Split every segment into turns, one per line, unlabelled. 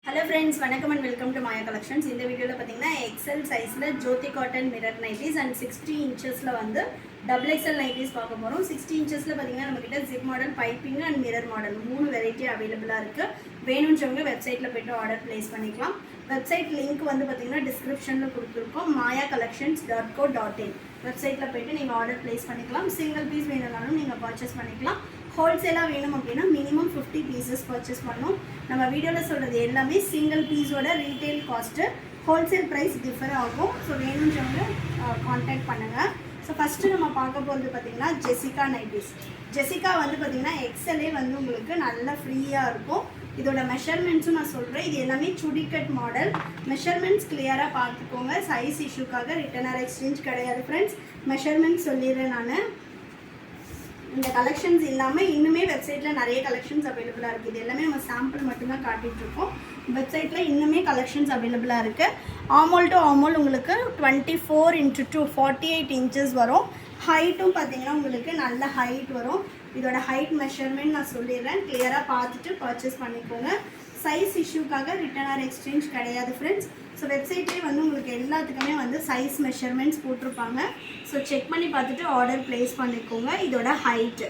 Hello friends, welcome and welcome to Maya Collections. In the video XL size Jyoti cotton mirror nighties and 60 inches வந்து double XL nighties பார்க்க போறோம். 60 inches நம்மகிட்ட zip model, piping and mirror model மூணு variety அவேலபிளா இருக்கு. வேணும்ன்றவங்க வெப்சைட்ல போய்ட்டு order place பண்ணிக்கலாம். Website link வந்து பாத்தீங்கன்னா டிஸ்கிரிப்ஷன்ல கொடுத்திருக்கோம். mayacollections.co.in வெப்சைட்ல போய்ட்டு நீங்க ஆர்டர் பிளேஸ் பண்ணிக்கலாம். சிங்கிள் பீஸ் வேணும்னாலும் நீங்க பர்ச்சேஸ் பண்ணிக்கலாம். ஹோல்சேலாக வேணும் அப்படின்னா மினிமம் 50 பீசஸ் பர்ச்சேஸ் பண்ணணும். நம்ம வீடியோவில் சொல்கிறது எல்லாமே சிங்கிள் பீஸோட retail cost, wholesale price differ ஆகும். ஸோ வேணுன்றவங்க கான்டாக்ட் பண்ணுங்கள். ஸோ ஃபஸ்ட்டு நம்ம பார்க்க போகிறது பார்த்திங்கன்னா ஜெசிகா நைட்டிஸ். ஜெசிகா வந்து பார்த்திங்கன்னா எக்ஸலே வந்து உங்களுக்கு நல்லா ஃப்ரீயாக இருக்கும். இதோட மெஷர்மெண்ட்ஸும் நான் சொல்கிறேன். இது எல்லாமே சுடிக்கட் மாடல். மெஷர்மெண்ட்ஸ் கிளியராக பார்த்துக்கோங்க. சைஸ் இஷ்யூக்காக ரிட்டன் ஆர் எக்ஸ்சேஞ்ச் கிடையாது ஃப்ரெண்ட்ஸ். மெஷர்மெண்ட்ஸ் சொல்லிடுறேன் நான். இந்த கலெக்ஷன்ஸ் இல்லாமல் இன்னுமே வெப்சைட்டில் நிறைய கலெக்ஷன்ஸ் அவைலபிளாக இருக்குது. இது எல்லாமே நம்ம சாம்பிள் மட்டும்தான் காட்டிகிட்ருக்கோம். வெப்சைட்டில் இன்னுமே கலெக்ஷன்ஸ் அவைலபிளாக இருக்குது. ஆமோல் டு ஆமோல் உங்களுக்கு 24x2 48 இன்ச்சஸ் வரும். ஹைட்டும் பார்த்தீங்கன்னா உங்களுக்கு நல்ல ஹைட் வரும். இதோட ஹைட் மெஷர்மெண்ட் நான் சொல்லிடுறேன். கிளியராக பார்த்துட்டு பர்ச்சேஸ் பண்ணிக்கோங்க. சைஸ் இஷ்யூக்காக ரிட்டன் ஆர் எக்ஸ்சேஞ்ச் கிடையாது ஃப்ரெண்ட்ஸ். ஸோ வெப்சைட்லேயே வந்து உங்களுக்கு எல்லாத்துக்குமே வந்து சைஸ் மெஷர்மெண்ட்ஸ் போட்டிருப்பாங்க. ஸோ செக் பண்ணி பார்த்துட்டு ஆர்டர் ப்ளேஸ் பண்ணிக்கோங்க. இதோட ஹைட்டு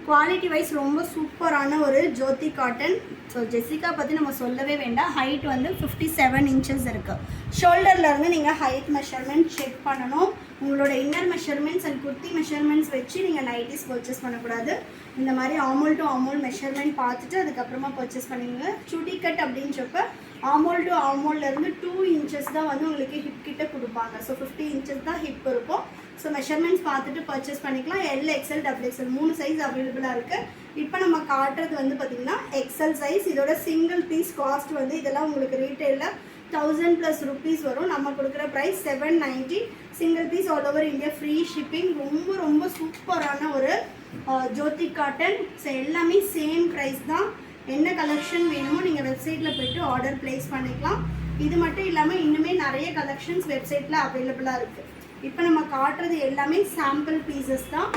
குவாலிட்டி வைஸ் ரொம்ப சூப்பரான ஒரு ஜோதி காட்டன். ஸோ ஜெசிகா பற்றி நம்ம சொல்லவே வேண்டாம். ஹைட் வந்து 57 இன்ச்சஸ் இருக்குது. ஷோல்டர்லேருந்து நீங்கள் ஹைட் மெஷர்மெண்ட் செக் பண்ணணும். உங்களோட inner measurements and kurti measurements வச்சு நீங்கள் நைட்டிஸ் பர்ச்சேஸ் பண்ணக்கூடாது. இந்த மாதிரி ஆமோல் டு ஆமோல் மெஷர்மெண்ட் பார்த்துட்டு அதுக்கப்புறமா பர்ச்சேஸ் பண்ணிங்க. சுடி கட் அப்படின்றப்ப ஆமோல் டு ஆமோல்லேருந்து 2 இன்ச்சஸ் தான் வந்து உங்களுக்கு ஹிப் கிட்ட கொடுப்பாங்க. ஸோ 50 இன்ச்சஸ் தான் ஹிப் இருக்கும். ஸோ மெஷர்மெண்ட்ஸ் பார்த்துட்டு பர்ச்சேஸ் பண்ணிக்கலாம். L XL double XL 3 size அவைலபிளாக இருக்குது. இப்போ நம்ம காட்டுறது வந்து பார்த்திங்கன்னா எக்ஸ்எல் சைஸ். இதோட சிங்கிள் பீஸ் காஸ்ட் வந்து இதெல்லாம் உங்களுக்கு ரீட்டெயிலில் 1000+ rupees வரும். நம்ம கொடுக்குற price 790. Single piece all over India free shipping. ரொம்ப ரொம்ப சூப்பரான ஒரு ஜோதி காட்டன். ஸோ எல்லாமே சேம் ப்ரைஸ் தான். என்ன கலெக்ஷன் வேணுமோ நீங்கள் வெப்சைட்டில் போய்ட்டு ஆர்டர் ப்ளேஸ் பண்ணிக்கலாம். இது மட்டும் இல்லாமல் இன்னுமே நிறைய கலெக்ஷன்ஸ் வெப்சைட்டில் அவைலபிளாக இருக்குது. இப்போ நம்ம காட்டுறது எல்லாமே சாம்பிள் பீசஸ் தான்.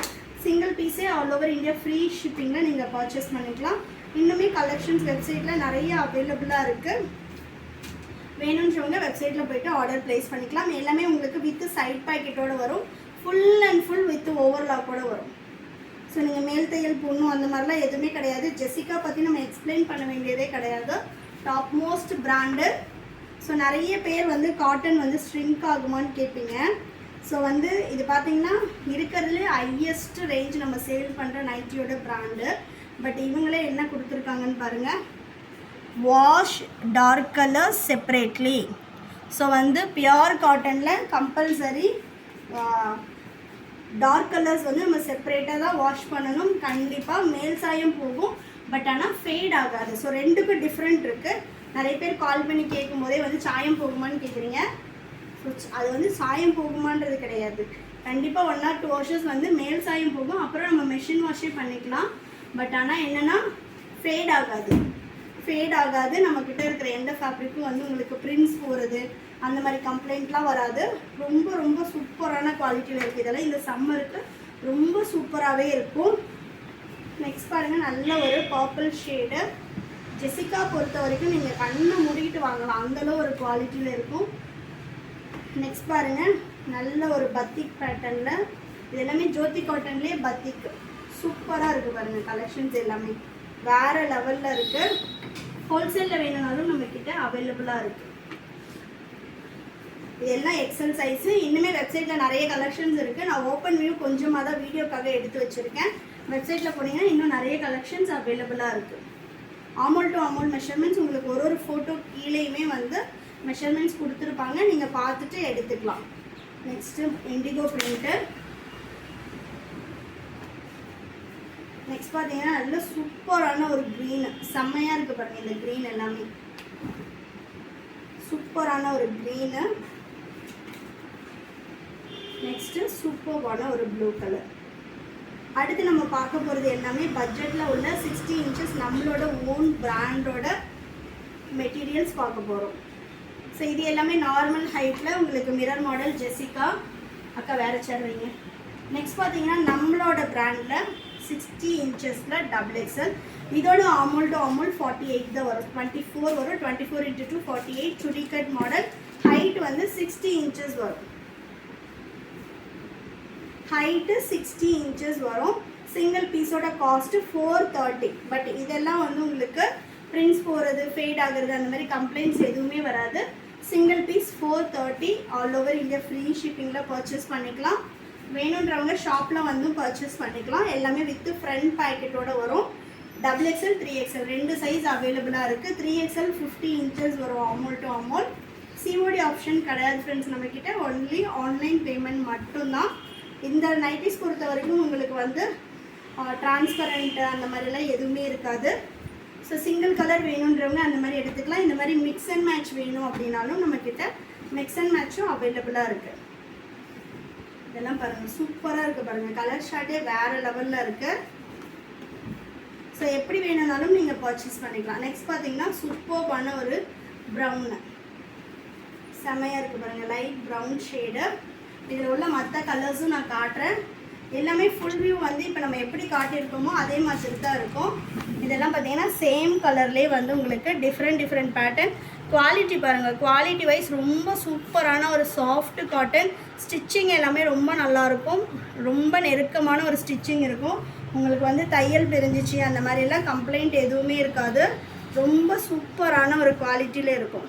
சிங்கிள் பீஸே ஆல் ஓவர் இந்தியா ஃப்ரீ ஷிப்பிங்கில் நீங்கள் பர்ச்சேஸ் பண்ணிக்கலாம். இன்னுமே கலெக்ஷன்ஸ் வெப்சைட்டில் நிறைய அவைலபிளாக இருக்குது. வேணுன்றவங்க வெப்சைட்டில் போய்ட்டு ஆர்டர் ப்ளேஸ் பண்ணிக்கலாம். எல்லாமே உங்களுக்கு வித் சைட் பாக்கெட்டோடு வரும். ஃபுல் அண்ட் ஃபுல் வித் ஓவர்லாக்கோடு வரும். ஸோ நீங்கள் மேல் தையல் போடணும் அந்த மாதிரிலாம் எதுவுமே கிடையாது. ஜெசிகா பற்றி நம்ம எக்ஸ்பிளைன் பண்ண வேண்டியதே கிடையாது. Top most brand. ஸோ நிறைய பேர் வந்து காட்டன் வந்து ஸ்ட்ரிங்க் ஆகுமான்னு கேட்பீங்க. ஸோ வந்து இது பார்த்திங்கன்னா இருக்கிறதுலே ஹையஸ்ட் ரேஞ்ச் நம்ம சேல் பண்ணுற நைட்டியோட பிராண்டு. பட் இவங்களே என்ன கொடுத்துருக்காங்கன்னு பாருங்கள். Wash dark colours separately. So வந்து பியோர் காட்டனில் கம்பல்சரி டார்க் கலர்ஸ் வந்து நம்ம செப்பரேட்டாக தான் வாஷ் பண்ணணும். கண்டிப்பாக மேல் சாயம் போகும், பட் ஆனால் ஃபேட் ஆகாது. ஸோ ரெண்டுக்கும் டிஃப்ரெண்ட் இருக்குது. நிறைய பேர் கால் பண்ணி கேட்கும் போதே வந்து சாயம் போகுமான்னு கேட்குறீங்க. ஸோ அது வந்து சாயம் போகுமான்றது கிடையாது. கண்டிப்பாக 1 or 2 washes வந்து மேல் சாயம் போகும். அப்புறம் நம்ம மெஷின் வாஷே பண்ணிக்கலாம். பட் ஆனால் என்னென்னா ஃபேட் ஆகாது. நம்மக்கிட்ட இருக்கிற எந்த ஃபேப்ரிக்கும் வந்து உங்களுக்கு பிரிண்ட்ஸ் போகிறது அந்த மாதிரி கம்ப்ளைண்ட்லாம் வராது. ரொம்ப ரொம்ப சூப்பரான குவாலிட்டியில் இருக்குது. இதெல்லாம் இந்த சம்மருக்கு ரொம்ப சூப்பராகவே இருக்கும். நெக்ஸ்ட் பாருங்கள், நல்ல ஒரு பர்பிள் ஷேடு. ஜெசிகா பொறுத்த வரைக்கும் நீங்கள் கண்ணை மூடிக்கிட்டு வாங்கலாம், அந்தளவு ஒரு குவாலிட்டியில் இருக்கும். நெக்ஸ்ட் பாருங்கள், நல்ல ஒரு பத்திக் பேட்டர்னில். இது எல்லாமே ஜோதி காட்டன்லேயே பத்திக் சூப்பராக இருக்குது பாருங்கள். கலெக்ஷன்ஸ் எல்லாமே வேறு லெவலில் இருக்குது. ஹோல்சேலில் வேணும்னாலும் நம்மக்கிட்ட அவைலபிளாக இருக்குது. இதெல்லாம் எக்ஸல் சைஸு. இன்னுமே வெப்சைட்டில் நிறைய கலெக்ஷன்ஸ் இருக்குது. நான் ஓப்பன் வியூ கொஞ்சமாக தான் வீடியோக்காக எடுத்து வச்சுருக்கேன். வெப்சைட்டில் போனீங்கன்னா இன்னும் நிறைய கலெக்ஷன்ஸ் அவைலபிளாக இருக்குது. ஆமோல் டு ஆமோல் மெஷர்மெண்ட்ஸ் உங்களுக்கு ஒரு ஃபோட்டோ கீழேயுமே வந்து மெஷர்மெண்ட்ஸ் கொடுத்துருப்பாங்க. நீங்கள் பார்த்துட்டு எடுத்துக்கலாம். Next indigo print. நெக்ஸ்ட் பார்த்தீங்கன்னா நல்ல சூப்பரான ஒரு க்ரீனு. செம்மையாக இருக்குது பாருங்கள். இந்த க்ரீன் எல்லாமே சூப்பரான ஒரு க்ரீனு. நெக்ஸ்ட்டு சூப்பரான ஒரு ப்ளூ கலர். அடுத்து நம்ம பார்க்க போகிறது எல்லாமே பட்ஜெட்டில் உள்ள 60 இன்ச்சஸ் நம்மளோட ஓன் பிராண்டோட மெட்டீரியல்ஸ் பார்க்க போகிறோம். ஸோ இது எல்லாமே நார்மல் ஹைட்டில் உங்களுக்கு மிரர் மாடல் ஜெசிகா. அக்கா வேறு சேர் வைங்க. நெக்ஸ்ட் பார்த்தீங்கன்னா நம்மளோட பிராண்டில் 60 inchesல டபுள் எக்ஸல். இதோட ஆமோல் டு ஆமோல் 48 தான் வரும். 24 வரும். 24 into 2 48 chudi cut model. Height வந்து 60 inches வரும். ஹைட்டு 60 inches வரும். சிங்கிள் பீஸோட காஸ்ட்டு 430. பட் இதெல்லாம் வந்து உங்களுக்கு பிரிண்ட்ஸ் போகிறது, ஃபேட் ஆகுறது அந்த மாதிரி கம்ப்ளைண்ட்ஸ் எதுவுமே வராது. Single piece 430. All over India free ஷிப்பிங்கில் பர்ச்சேஸ் பண்ணிக்கலாம். வேணுன்றவங்க ஷாப்பில் வந்து பர்ச்சேஸ் பண்ணிக்கலாம். எல்லாமே வித்து ஃப்ரண்ட் பேக்கெட்டோட வரும். டபுள் எக்ஸ்எல் 3XL ரெண்டு சைஸ் அவைலபிளாக இருக்குது. 3XL 50 inches வரும் ஆமோல் டு ஆமோல். சிஓடி ஆப்ஷன் கிடையாது ஃப்ரெண்ட்ஸ் நம்மக்கிட்ட. ஒன்லி ஆன்லைன் பேமெண்ட் மட்டும்தான். இந்த நைட்டிஸ் பொறுத்த வரைக்கும் உங்களுக்கு வந்து டிரான்ஸ்பரண்ட் அந்த மாதிரிலாம் எதுவுமே இருக்காது. ஸோ சிங்கிள் கலர் வேணுன்றவங்க அந்த மாதிரி எடுத்துக்கலாம். இந்த மாதிரி மிக்ஸ் அண்ட் மேட்ச் வேணும் அப்படின்னாலும் நம்மக்கிட்ட மிக்ஸ் அண்ட் மேட்சும் அவைலபிளாக இருக்குது. இதெல்லாம் பாருங்கள் சூப்பராக இருக்குது பாருங்கள். கலர் ஷார்ட்டே வேறு லெவலில் இருக்குது. ஸோ எப்படி வேணும்னாலும் நீங்கள் பர்ச்சேஸ் பண்ணிக்கலாம். நெக்ஸ்ட் பார்த்தீங்கன்னா சூப்பர்பான ஒரு ப்ரௌனு செமையாக இருக்குது பாருங்கள். Light brown shade. இதில் உள்ள மற்ற கலர்ஸும் நான் காட்டுறேன். எல்லாமே ஃபுல் வியூ வந்து இப்போ நம்ம எப்படி காட்டியிருக்கோமோ அதே மாதிரி தான் இருக்கும். இதெல்லாம் பார்த்தீங்கன்னா சேம் கலர்லேயே வந்து உங்களுக்கு டிஃப்ரெண்ட் பேட்டர்ன். குவாலிட்டி பாருங்கள். குவாலிட்டி வைஸ் ரொம்ப சூப்பரான ஒரு சாஃப்ட் காட்டன். ஸ்டிச்சிங் எல்லாமே ரொம்ப நல்லாயிருக்கும். ரொம்ப நெருக்கமான ஒரு ஸ்டிச்சிங் இருக்கும். உங்களுக்கு வந்து தையல் பிரிஞ்சிச்சு அந்த மாதிரிலாம் கம்ப்ளைண்ட் எதுவுமே இருக்காது. ரொம்ப சூப்பரான ஒரு குவாலிட்டியில் இருக்கும்.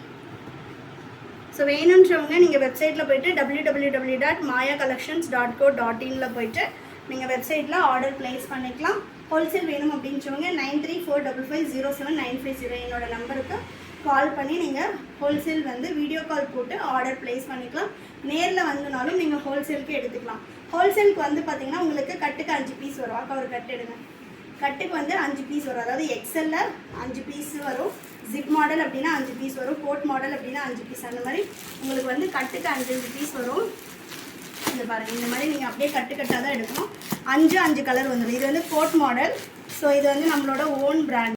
ஸோ வேணுன்றவங்க நீங்கள் வெப்சைட்டில் போய்ட்டு www.mayacollections.co.in போய்ட்டு நீங்கள் வெப்சைட்டில் ஆர்டர் ப்ளேஸ் பண்ணிக்கலாம். ஹோல்சேல் வேணும் அப்படின்றவங்க 9345507950 என்னோட நம்பருக்கு கால் பண்ணி நீங்கள் ஹோல்சேல் வந்து வீடியோ கால் போட்டு ஆர்டர் ப்ளேஸ் பண்ணிக்கலாம். நேரில் வந்தனாலும் நீங்கள் ஹோல்சேலுக்கு எடுத்துக்கலாம். ஹோல்சேலுக்கு வந்து பார்த்திங்கன்னா உங்களுக்கு கட்டுக்கு 5 பீஸ் வரும். அக்கா ஒரு கட்டு எடுங்க. கட்டுக்கு வந்து 5 பீஸ் வரும். அதாவது எக்ஸலில் 5 பீஸ் வரும். ஜிப் மாடல் அப்படின்னா 5 பீஸ் வரும். கோட் மாடல் அப்படின்னா 5 பீஸ். அந்த மாதிரி உங்களுக்கு வந்து கட்டுக்கு 5 பீஸ் வரும். இந்த பாருங்கள். இந்த மாதிரி நீங்கள் அப்படியே கட்டாக தான் எடுக்கணும். 5 கலர் வந்துடும். இது வந்து கோட் மாடல். ஸோ இது வந்து நம்மளோட ஓன் பிராண்ட்.